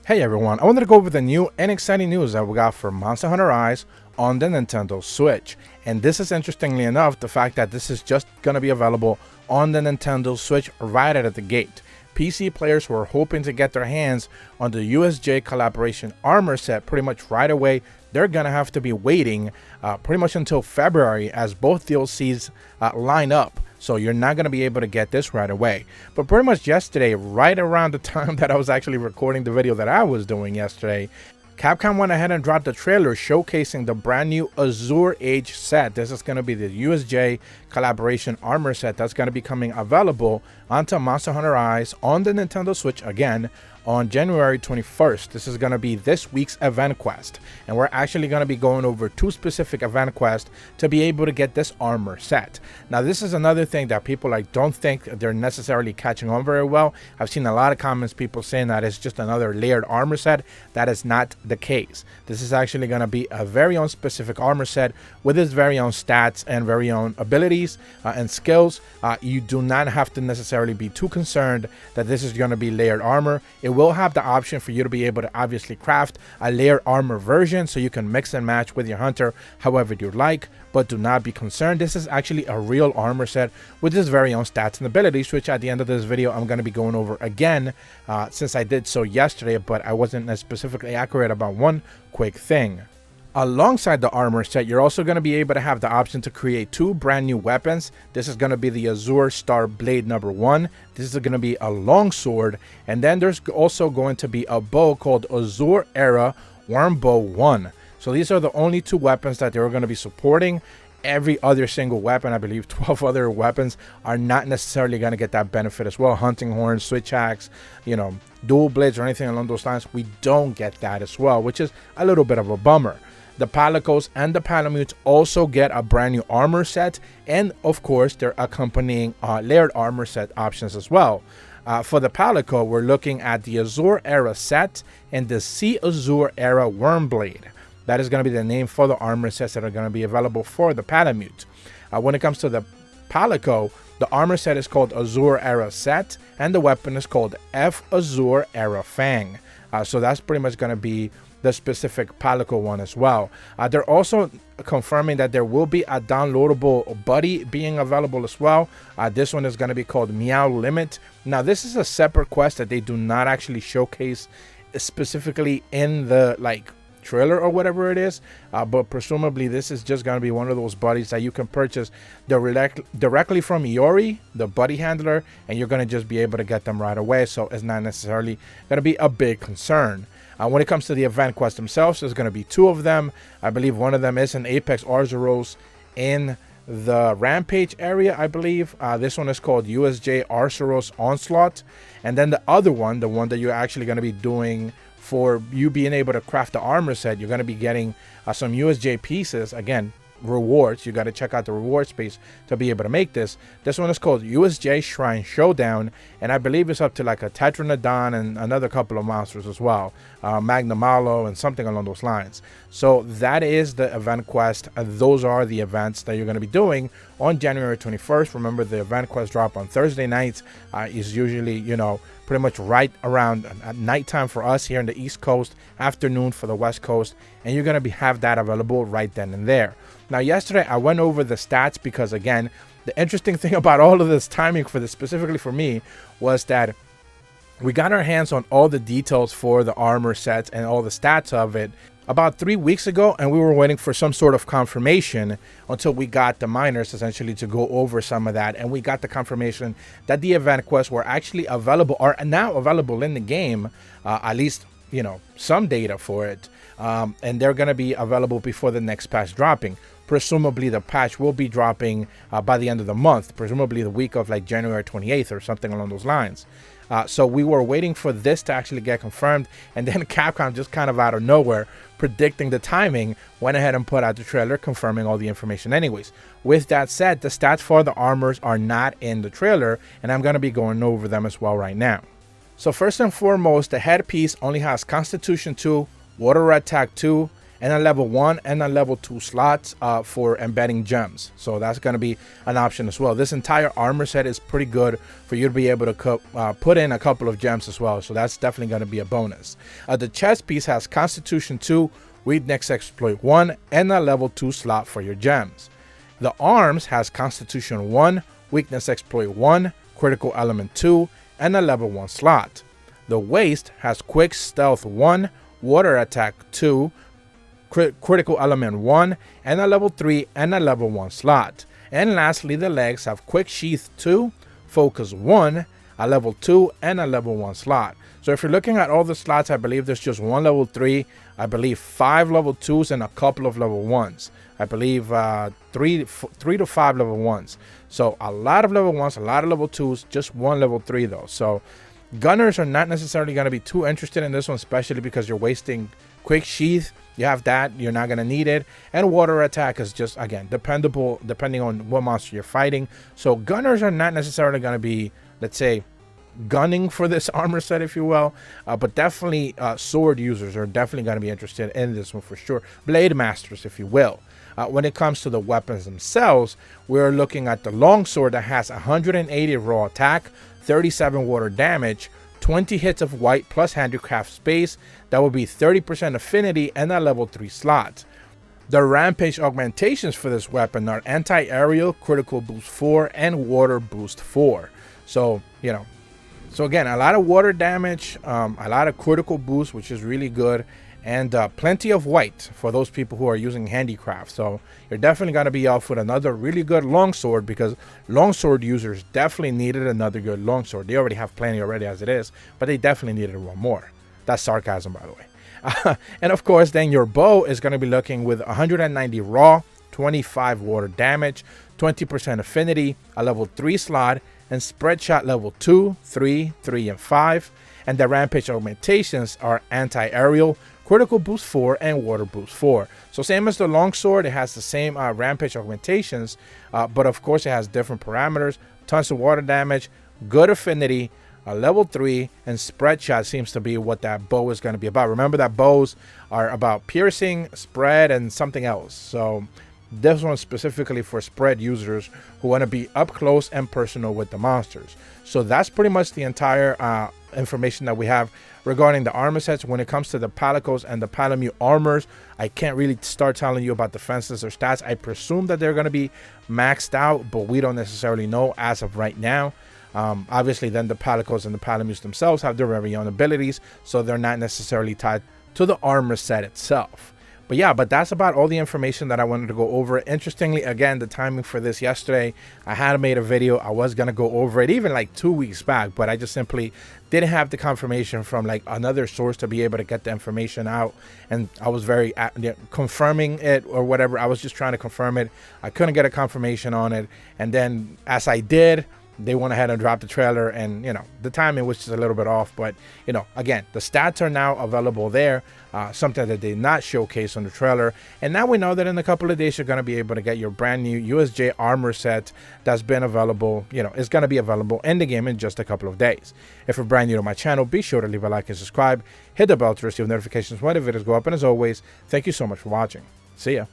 Hey everyone, I wanted to go over the new and exciting news that we got for Monster Hunter Rise on the Nintendo Switch. And this is, interestingly enough, the fact that this is just going to be available on the Nintendo Switch right out of the gate. PC players who are hoping to get their hands on the USJ collaboration armor set pretty much right away, they're going to have to be waiting pretty much until February as both DLCs line up. So you're not going to be able to get this right away. But pretty much yesterday, right around the time that I was actually recording the video that I was doing yesterday, Capcom went ahead and dropped a trailer showcasing the brand new Azure Age set. This is going to be the USJ collaboration armor set that's going to be coming available onto Monster Hunter Rise on the Nintendo Switch again on January 21st. This is going to be this week's event quest, and we're actually going to be going over two specific event quests to be able to get this armor set. Now this is another thing that people don't think they're necessarily catching on very well. I've seen a lot of comments, people saying that it's just another layered armor set. That is not the case. This is actually going to be a very own specific armor set with its very own stats and very own abilities and skills. You do not have to necessarily be too concerned that this is going to be layered armor. It will have the option for you to be able to obviously craft a layered armor version so you can mix and match with your hunter however you like, but do not be concerned. This is actually a real armor set with its very own stats and abilities, which at the end of this video I'm going to be going over again since I did so yesterday, but I wasn't as specifically accurate about one quick thing. Alongside the armor set, you're also going to be able to have the option to create two brand new weapons. This is going to be the Azure Star Blade number 1. This is going to be a long sword, and then there's also going to be a bow called Azure Era Wormbow 1. So these are the only two weapons that they're going to be supporting. Every other single weapon, I believe 12 other weapons, are not necessarily going to get that benefit as well. Hunting horns, switch axe, dual blades or anything along those lines, we don't get that as well, which is a little bit of a bummer. The Palicos and the Palamutes also get a brand new armor set, and of course their accompanying layered armor set options as well. For the Palico, we're looking at the Azure Era set and the Sea Azure Era Wormblade. That is going to be the name for the armor sets that are going to be available for the Palamute. When it comes to the Palico, the armor set is called Azure Era Set, and the weapon is called F Azure Era Fang. So that's pretty much going to be the specific Palico one as well. They're also confirming that there will be a downloadable buddy being available as well. This one is going to be called Meow Limit. Now this is a separate quest that they do not actually showcase specifically in the trailer or whatever it is, but presumably this is just going to be one of those buddies that you can purchase directly from Iori, the buddy handler, and you're going to just be able to get them right away, so it's not necessarily going to be a big concern. When it comes to the event quests themselves, there's going to be two of them. I believe one of them is an Apex Arzuros in the Rampage area, I believe. This one is called USJ Arzuros Onslaught, and then the other one, the one that you're actually going to be doing for you being able to craft the armor set, you're going to be getting some USJ pieces, again, rewards. You got to check out the reward space to be able to make this. This one is called USJ Shrine Showdown, and I believe it's up to like a Tetranodon and another couple of monsters as well, Magnamalo and something along those lines. So that is the event quest. Those are the events that you're going to be doing on January 21st. Remember, the event quest drop on Thursday nights. Is usually pretty much right around nighttime for us here in the East Coast, afternoon for the West Coast, and you're going to have that available right then and there. Now yesterday I went over the stats because, again, the interesting thing about all of this timing for this, specifically for me, was that we got our hands on all the details for the armor sets and all the stats of it about 3 weeks ago, and we were waiting for some sort of confirmation until we got the miners essentially to go over some of that, and we got the confirmation that the event quests were actually available, are now available in the game, at least some data for it, and they're going to be available before the next patch dropping. Presumably the patch will be dropping by the end of the month, presumably the week of January 28th or something along those lines. So we were waiting for this to actually get confirmed, and then Capcom, just kind of out of nowhere, predicting the timing, went ahead and put out the trailer confirming all the information anyways. With that said, the stats for the armors are not in the trailer, and I'm going to be going over them as well right now. So first and foremost, the headpiece only has Constitution 2, Water Attack 2, and a level 1 and a level 2 slots for embedding gems. So that's going to be an option as well. This entire armor set is pretty good for you to be able to put in a couple of gems as well. So that's definitely going to be a bonus. The chest piece has Constitution 2, Weakness Exploit 1, and a level 2 slot for your gems. The arms has Constitution 1, Weakness Exploit 1, Critical Element 2, and a level 1 slot. The waist has Quick Stealth 1, Water Attack 2, Critical Element 1, and a level 3 and a level 1 slot. And lastly, the legs have Quick Sheath 2, Focus 1, a level 2, and a level 1 slot. So if you're looking at all the slots, I believe there's just one level 3, I believe 5 level 2s, and a couple of level 1s. I believe 3 to 5 level 1s. So a lot of level 1s, a lot of level 2s, just one level 3 though. So gunners are not necessarily going to be too interested in this one, especially because you're wasting Quick Sheath. You have that, you're not going to need it. And Water Attack is just, again, dependable depending on what monster you're fighting. So gunners are not necessarily going to be, let's say, gunning for this armor set, if you will, but definitely sword users are definitely going to be interested in this one for sure. Blade masters, if you will. When it comes to the weapons themselves, we're looking at the longsword that has 180 raw attack, 37 water damage, 20 hits of white plus handicraft space. That would be 30% affinity and a level 3 slot. The rampage augmentations for this weapon are anti-aerial, critical boost 4, and water boost 4. So, you know, so again, a lot of water damage, a lot of critical boost, which is really good, and plenty of white for those people who are using handicraft. So you're definitely going to be off with another really good longsword, because longsword users definitely needed another good longsword. They already have plenty already as it is, but they definitely needed one more. That's sarcasm, by the way. And of course, then your bow is going to be looking with 190 raw, 25 water damage, 20% affinity, a level 3 slot, and spread shot level 2, 3, 3, and 5. And the rampage augmentations are anti-aerial, critical boost 4, and water boost 4. So same as the longsword, it has the same rampage augmentations, but of course it has different parameters, tons of water damage, good affinity, a level 3, and spread shot seems to be what that bow is going to be about. Remember that bows are about piercing, spread, and something else. So this one specifically for spread users who want to be up close and personal with the monsters. So that's pretty much the entire information that we have regarding the armor sets. When it comes to the Palicos and the Palamute armors, I can't really start telling you about defenses or stats. I presume that they're going to be maxed out, but we don't necessarily know as of right now. Obviously, then the Palicos and the Palamutes themselves have their very own abilities, so they're not necessarily tied to the armor set itself. But yeah, that's about all the information that I wanted to go over. Interestingly, again, the timing for this yesterday, I had made a video. I was going to go over it even like 2 weeks back, but I just simply didn't have the confirmation from like another source to be able to get the information out. And I was very confirming it or whatever. I was just trying to confirm it. I couldn't get a confirmation on it. And then as I did, they went ahead and dropped the trailer, and you know, the timing was just a little bit off. But you know, again, the stats are now available there, something that they did not showcase on the trailer. And now we know that in a couple of days you're going to be able to get your brand new USJ armor set that's been available, you know, it's going to be available in the game in just a couple of days. If you're brand new to my channel, be sure to leave a like and subscribe, hit the bell to receive notifications when the videos go up, and as always, thank you so much for watching. See ya.